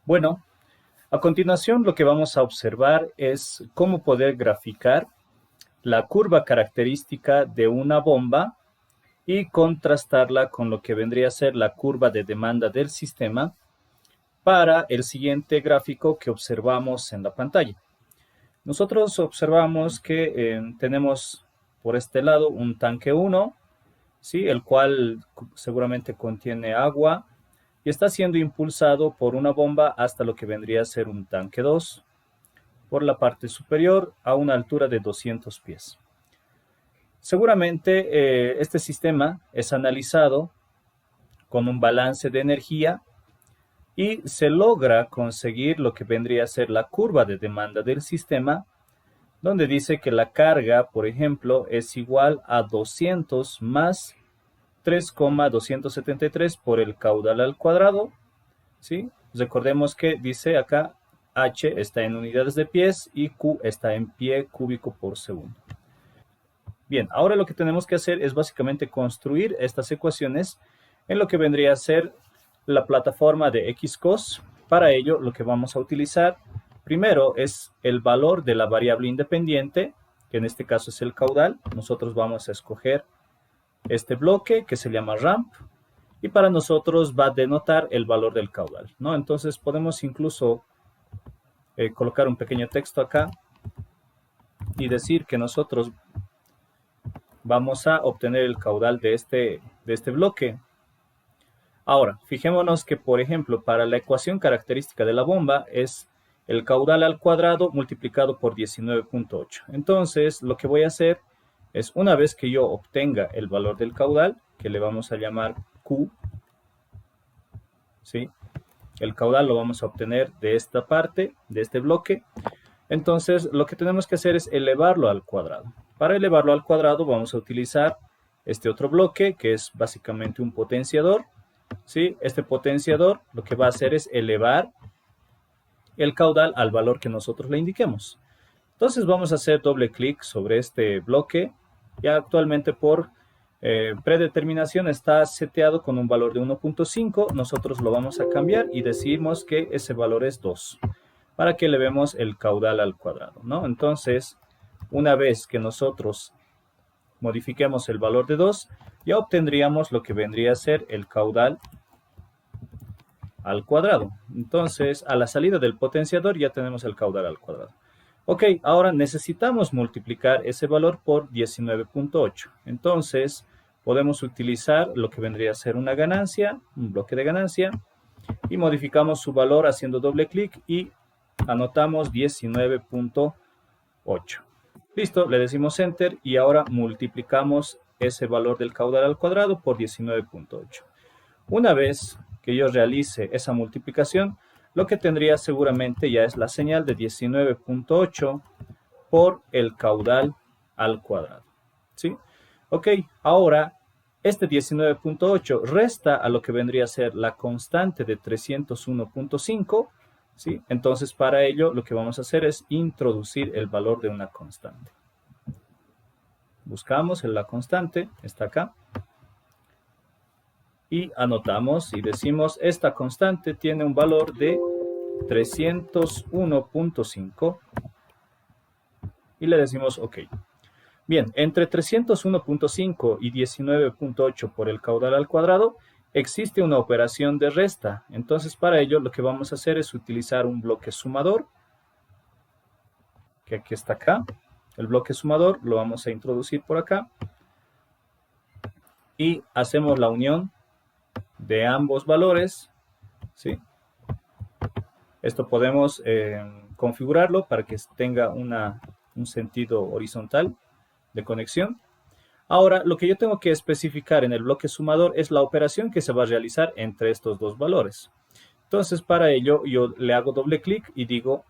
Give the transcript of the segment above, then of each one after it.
Bueno, a continuación lo que vamos a observar es cómo poder graficar la curva característica de una bomba y contrastarla con lo que vendría a ser la curva de demanda del sistema para el siguiente gráfico que observamos en la pantalla. Nosotros observamos que tenemos por este lado un tanque 1, ¿sí? El cual seguramente contiene agua y está siendo impulsado por una bomba hasta lo que vendría a ser un tanque 2 por la parte superior a una altura de 200 pies. Seguramente este sistema es analizado con un balance de energía y se logra conseguir lo que vendría a ser la curva de demanda del sistema, donde dice que la carga, por ejemplo, es igual a 200 más 3,273 por el caudal al cuadrado, ¿sí? Recordemos que dice acá H está en unidades de pies y Q está en pie cúbico por segundo. Bien, ahora lo que tenemos que hacer es básicamente construir estas ecuaciones en lo que vendría a ser la plataforma de Xcos. Para ello, lo que vamos a utilizar primero es el valor de la variable independiente, que en este caso es el caudal. Nosotros vamos a escoger este bloque que se llama ramp y para nosotros va a denotar el valor del caudal, ¿no? Entonces podemos incluso colocar un pequeño texto acá y decir que nosotros vamos a obtener el caudal de este bloque. Ahora, fijémonos que, por ejemplo, para la ecuación característica de la bomba es el caudal al cuadrado multiplicado por 19,8. Entonces, lo que voy a hacer es, una vez que yo obtenga el valor del caudal, que le vamos a llamar Q, ¿sí? El caudal lo vamos a obtener de esta parte, de este bloque. Entonces, lo que tenemos que hacer es elevarlo al cuadrado. Para elevarlo al cuadrado vamos a utilizar este otro bloque, que es básicamente un potenciador, ¿sí? Este potenciador lo que va a hacer es elevar el caudal al valor que nosotros le indiquemos. Entonces vamos a hacer doble clic sobre este bloque. Ya actualmente por predeterminación está seteado con un valor de 1,5. Nosotros lo vamos a cambiar y decimos que ese valor es 2 para que elevemos el caudal al cuadrado, ¿no? Entonces, una vez que nosotros modifiquemos el valor de 2, ya obtendríamos lo que vendría a ser el caudal al cuadrado. Entonces, a la salida del potenciador ya tenemos el caudal al cuadrado. Ok, ahora necesitamos multiplicar ese valor por 19,8. Entonces, podemos utilizar lo que vendría a ser una ganancia, un bloque de ganancia, y modificamos su valor haciendo doble clic y anotamos 19,8. Listo, le decimos Enter y ahora multiplicamos ese valor del caudal al cuadrado por 19,8. Una vez que yo realice esa multiplicación, lo que tendría seguramente ya es la señal de 19,8 por el caudal al cuadrado, ¿sí? Ok, ahora este 19,8 resta a lo que vendría a ser la constante de 301,5, ¿sí? Entonces, para ello, lo que vamos a hacer es introducir el valor de una constante. Buscamos la constante, está acá, y anotamos y decimos, esta constante tiene un valor de 301,5 y le decimos OK. Bien, entre 301,5 y 19,8 por el caudal al cuadrado, existe una operación de resta. Entonces, para ello, lo que vamos a hacer es utilizar un bloque sumador, que aquí está acá. El bloque sumador lo vamos a introducir por acá. Y hacemos la unión de ambos valores, ¿sí? Esto podemos configurarlo para que tenga un sentido horizontal de conexión. Ahora, lo que yo tengo que especificar en el bloque sumador es la operación que se va a realizar entre estos dos valores. Entonces, para ello, yo le hago doble clic y digo,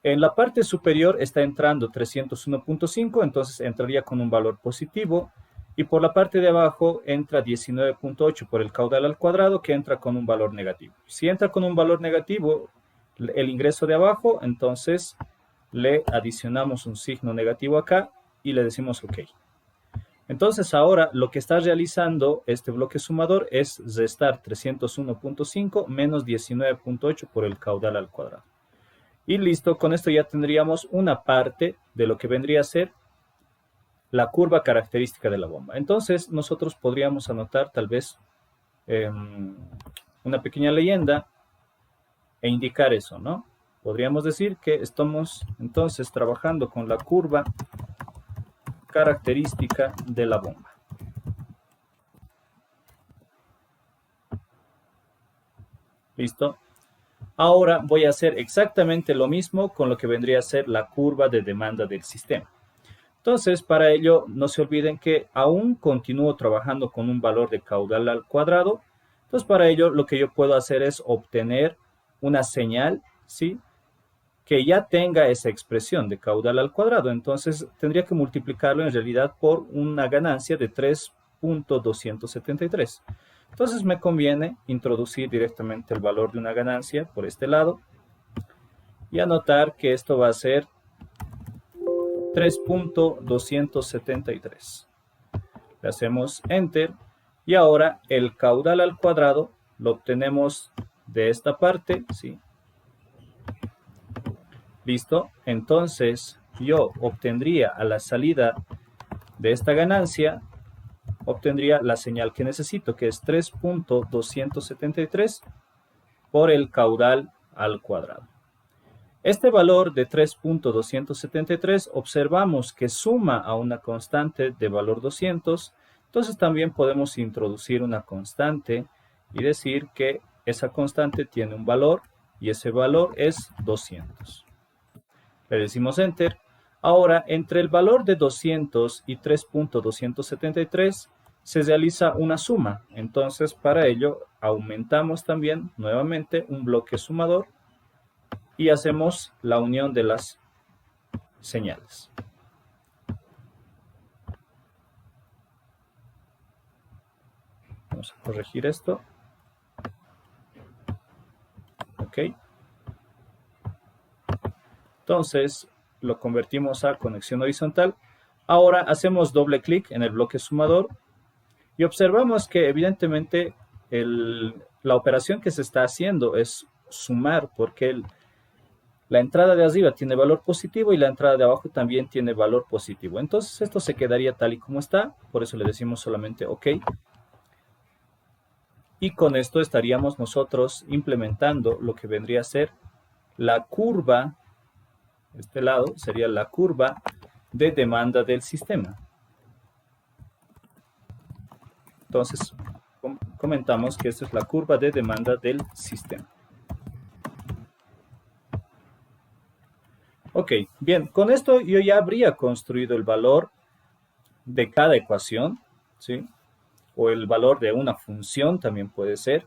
en la parte superior está entrando 301,5, entonces entraría con un valor positivo. Y por la parte de abajo entra 19,8 por el caudal al cuadrado, que entra con un valor negativo. Si entra con un valor negativo el ingreso de abajo, entonces le adicionamos un signo negativo acá y le decimos OK. Entonces ahora lo que está realizando este bloque sumador es restar 301.5 menos 19.8 por el caudal al cuadrado. Y listo, con esto ya tendríamos una parte de lo que vendría a ser la curva característica de la bomba. Entonces nosotros podríamos anotar tal vez una pequeña leyenda e indicar eso, ¿no? Podríamos decir que estamos entonces trabajando con la curva característica de la bomba. ¿Listo? Ahora voy a hacer exactamente lo mismo con lo que vendría a ser la curva de demanda del sistema. Entonces, para ello, no se olviden que aún continúo trabajando con un valor de caudal al cuadrado. Entonces, para ello, lo que yo puedo hacer es obtener una señal, ¿sí?, que ya tenga esa expresión de caudal al cuadrado. Entonces, tendría que multiplicarlo en realidad por una ganancia de 3.273. Entonces, me conviene introducir directamente el valor de una ganancia por este lado y anotar que esto va a ser 3.273. Le hacemos Enter y ahora el caudal al cuadrado lo obtenemos de esta parte, ¿sí? Listo. Entonces yo obtendría a la salida de esta ganancia, obtendría la señal que necesito, que es 3.273 por el caudal al cuadrado. Este valor de 3.273 observamos que suma a una constante de valor 200, entonces también podemos introducir una constante y decir que esa constante tiene un valor y ese valor es 200. Le decimos Enter. Ahora, entre el valor de 200 y 3.273 se realiza una suma. Entonces, para ello, aumentamos también nuevamente un bloque sumador y hacemos la unión de las señales. Vamos a corregir esto. Ok. Entonces, lo convertimos a conexión horizontal. Ahora hacemos doble clic en el bloque sumador y observamos que evidentemente la operación que se está haciendo es sumar, porque la entrada de arriba tiene valor positivo y la entrada de abajo también tiene valor positivo. Entonces esto se quedaría tal y como está, por eso le decimos solamente OK. Y con esto estaríamos nosotros implementando lo que vendría a ser la curva, este lado sería la curva de demanda del sistema. Entonces comentamos que esta es la curva de demanda del sistema. Ok, bien, con esto yo ya habría construido el valor de cada ecuación, ¿sí? O el valor de una función también puede ser.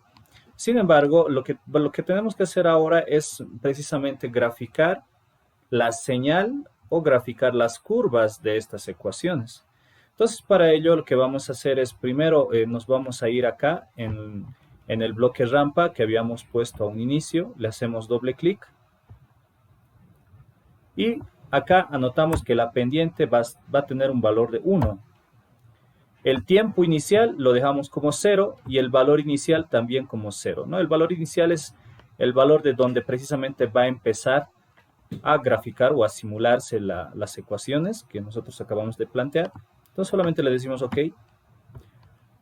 Sin embargo, lo que tenemos que hacer ahora es precisamente graficar la señal o graficar las curvas de estas ecuaciones. Entonces, para ello lo que vamos a hacer es primero nos vamos a ir acá en el bloque rampa que habíamos puesto a un inicio, le hacemos doble clic y acá anotamos que la pendiente va a tener un valor de 1. El tiempo inicial lo dejamos como 0 y el valor inicial también como 0, ¿no? El valor inicial es el valor de donde precisamente va a empezar a graficar o a simularse las ecuaciones que nosotros acabamos de plantear. Entonces solamente le decimos OK.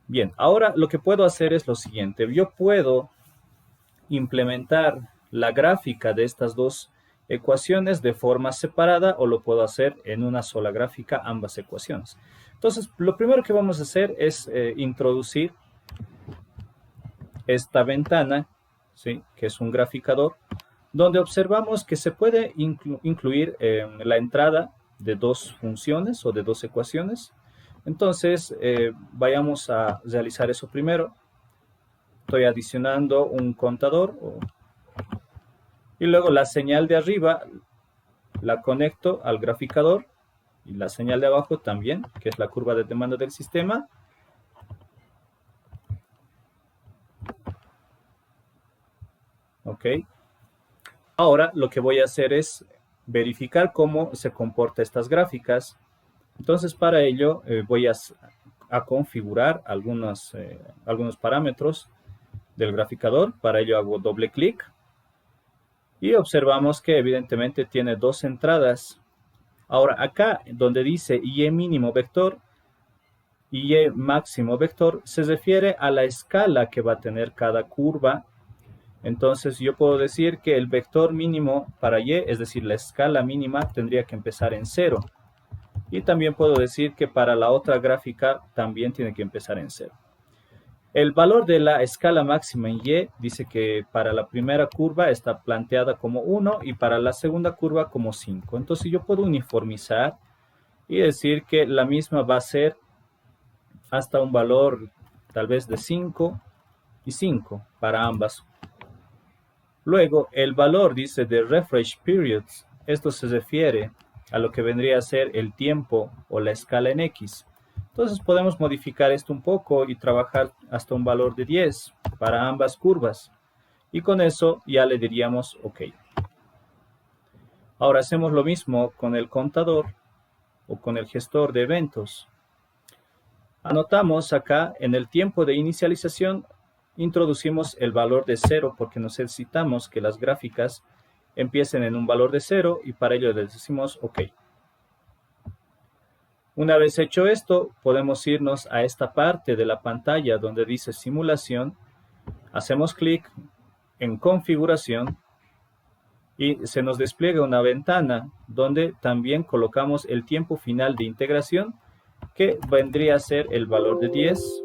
Bien, ahora lo que puedo hacer es lo siguiente. Yo puedo implementar la gráfica de estas dos ecuaciones de forma separada o lo puedo hacer en una sola gráfica ambas ecuaciones. Entonces, lo primero que vamos a hacer es introducir esta ventana, ¿sí?, que es un graficador, donde observamos que se puede incluir la entrada de dos funciones o de dos ecuaciones. Entonces, vayamos a realizar eso primero. Estoy adicionando un contador y luego la señal de arriba la conecto al graficador y la señal de abajo también, que es la curva de demanda del sistema. Ok. Ahora lo que voy a hacer es verificar cómo se comportan estas gráficas. Entonces, para ello voy a configurar algunos parámetros del graficador. Para ello hago doble clic y observamos que evidentemente tiene dos entradas. Ahora, acá donde dice Y mínimo vector y Y máximo vector, se refiere a la escala que va a tener cada curva. Entonces yo puedo decir que el vector mínimo para Y, es decir, la escala mínima, tendría que empezar en 0. Y también puedo decir que para la otra gráfica también tiene que empezar en 0. El valor de la escala máxima en Y dice que para la primera curva está planteada como 1 y para la segunda curva como 5. Entonces yo puedo uniformizar y decir que la misma va a ser hasta un valor tal vez de 5 y 5 para ambas. Luego, el valor dice de refresh periods. Esto se refiere a lo que vendría a ser el tiempo o la escala en X. Entonces podemos modificar esto un poco y trabajar hasta un valor de 10 para ambas curvas. Y con eso ya le diríamos OK. Ahora hacemos lo mismo con el contador o con el gestor de eventos. Anotamos acá en el tiempo de inicialización, introducimos el valor de 0 porque necesitamos que las gráficas empiecen en un valor de 0 y para ello les decimos OK. Una vez hecho esto, podemos irnos a esta parte de la pantalla donde dice simulación, hacemos clic en configuración y se nos despliega una ventana donde también colocamos el tiempo final de integración, que vendría a ser el valor de 10,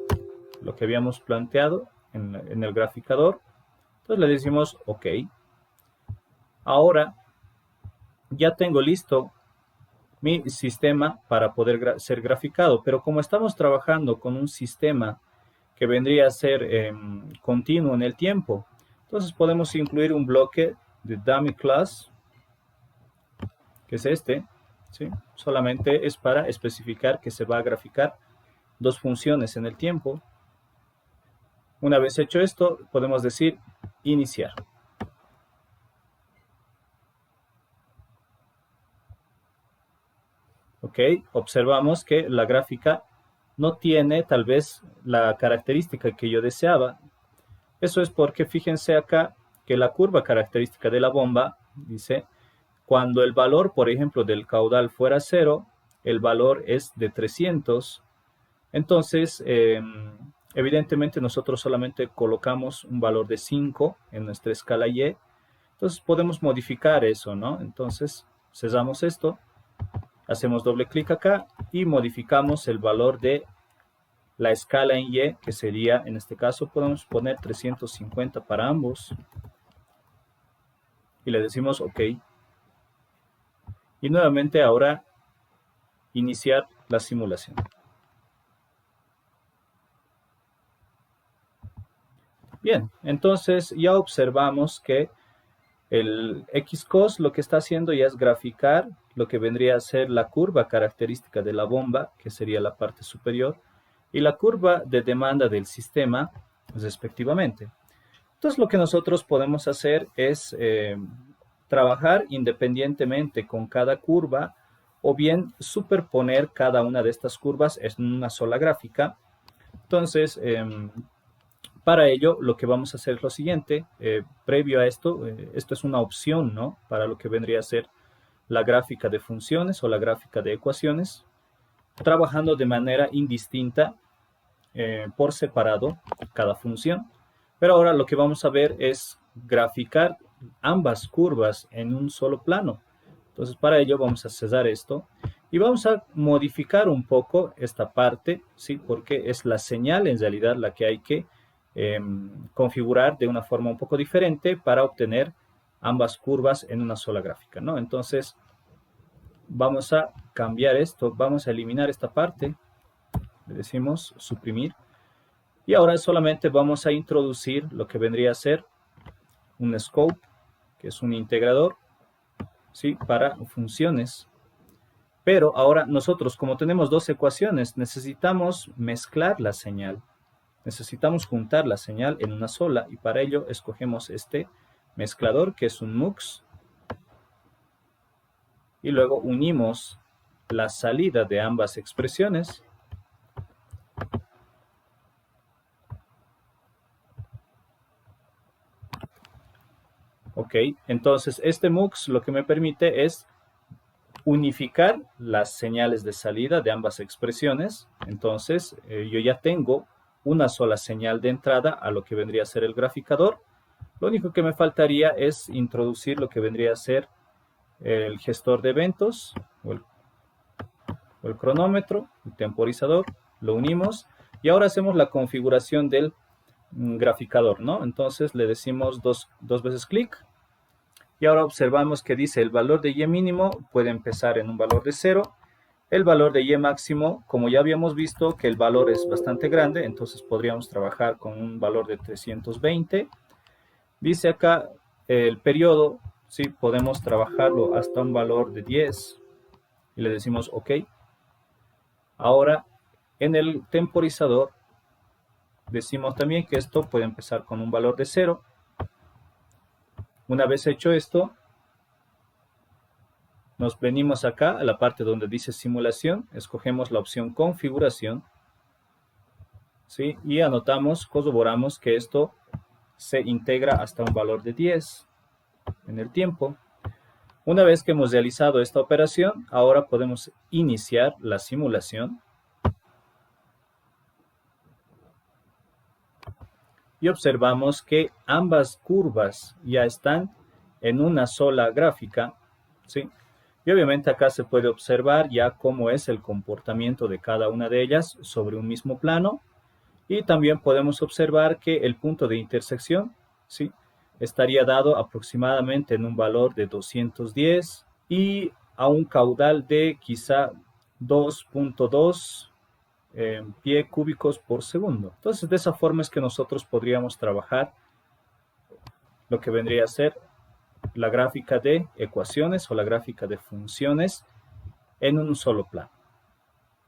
lo que habíamos planteado en el graficador. Entonces le decimos OK. Ahora ya tengo listo mi sistema para poder ser graficado, pero como estamos trabajando con un sistema que vendría a ser continuo en el tiempo, entonces podemos incluir un bloque de dummy class, que es este, ¿sí? Solamente es para especificar que se va a graficar dos funciones en el tiempo. Una vez hecho esto, podemos decir iniciar. Ok, observamos que la gráfica no tiene tal vez la característica que yo deseaba. Eso es porque fíjense acá que la curva característica de la bomba dice, cuando el valor, por ejemplo, del caudal fuera 0, el valor es de 300. Entonces, evidentemente nosotros solamente colocamos un valor de 5 en nuestra escala Y. Entonces podemos modificar eso, ¿no? Entonces, cerramos esto. Hacemos doble clic acá y modificamos el valor de la escala en Y, que sería, en este caso, podemos poner 350 para ambos. Y le decimos OK. Y nuevamente ahora iniciar la simulación. Bien, entonces ya observamos que el Xcos lo que está haciendo ya es graficar lo que vendría a ser la curva característica de la bomba, que sería la parte superior, y la curva de demanda del sistema, respectivamente. Entonces lo que nosotros podemos hacer es trabajar independientemente con cada curva o bien superponer cada una de estas curvas en una sola gráfica. Entonces, para ello, lo que vamos a hacer es lo siguiente. Previo a esto, esto es una opción, ¿no? Para lo que vendría a ser la gráfica de funciones o la gráfica de ecuaciones, trabajando de manera indistinta, por separado, cada función. Pero ahora lo que vamos a ver es graficar ambas curvas en un solo plano. Entonces, para ello vamos a cesar esto y vamos a modificar un poco esta parte, ¿sí? Porque es la señal en realidad la que hay que configurar de una forma un poco diferente para obtener ambas curvas en una sola gráfica, ¿no? Entonces, vamos a cambiar esto, vamos a eliminar esta parte, le decimos suprimir, y ahora solamente vamos a introducir lo que vendría a ser un scope, que es un integrador, ¿sí? Para funciones. Pero ahora nosotros, como tenemos dos ecuaciones, necesitamos mezclar la señal. Necesitamos juntar la señal en una sola y para ello escogemos este mezclador que es un MUX y luego unimos la salida de ambas expresiones. Ok, entonces este MUX lo que me permite es unificar las señales de salida de ambas expresiones. Entonces yo ya tengo una sola señal de entrada a lo que vendría a ser el graficador. Lo único que me faltaría es introducir lo que vendría a ser el gestor de eventos o el cronómetro, el temporizador, lo unimos y ahora hacemos la configuración del graficador, ¿no? Entonces le decimos dos veces clic y ahora observamos que dice el valor de Y mínimo puede empezar en un valor de 0. El valor de Y máximo, como ya habíamos visto que el valor es bastante grande, entonces podríamos trabajar con un valor de 320. Dice acá el periodo, sí, podemos trabajarlo hasta un valor de 10 y le decimos OK. Ahora, en el temporizador, decimos también que esto puede empezar con un valor de 0. Una vez hecho esto, nos venimos acá a la parte donde dice simulación, escogemos la opción configuración, ¿sí? Y anotamos, corroboramos que esto se integra hasta un valor de 10 en el tiempo. Una vez que hemos realizado esta operación, ahora podemos iniciar la simulación. Y observamos que ambas curvas ya están en una sola gráfica, ¿sí? Y obviamente acá se puede observar ya cómo es el comportamiento de cada una de ellas sobre un mismo plano. Y también podemos observar que el punto de intersección, ¿sí?, estaría dado aproximadamente en un valor de 210 y a un caudal de quizá 2.2 pie cúbicos por segundo. Entonces, de esa forma es que nosotros podríamos trabajar lo que vendría a ser la gráfica de ecuaciones o la gráfica de funciones en un solo plano.